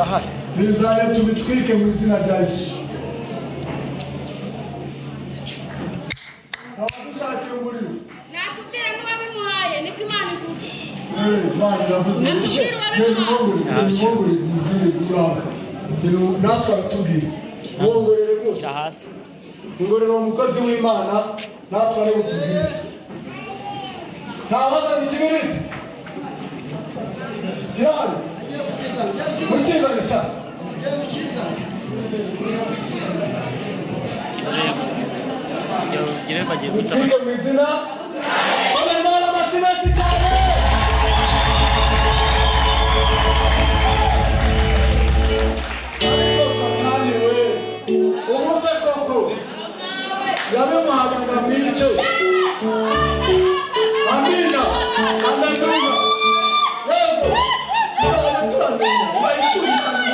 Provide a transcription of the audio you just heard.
arahari. Bizane tubitwike mu izina rya Yesu. Abadushakiye umuriro. Nakubwira n'uwabimuhaye niko Imana ivuze. Imana iravuze. Mwongore mubwire kuraha. Natwe aratubwira. Mwongorere rwose. Mwongorere umukozi w'Imana natwe ari butubwire. Ntabazana ikibiriti. Kirahari. Kukizanisha. Twige mu izina. Imana amashimesi cyane. Ariko Satani we umuse koko yabimuhaga mice. Amina. Amina. Yego. Turamenya. Bayishuri.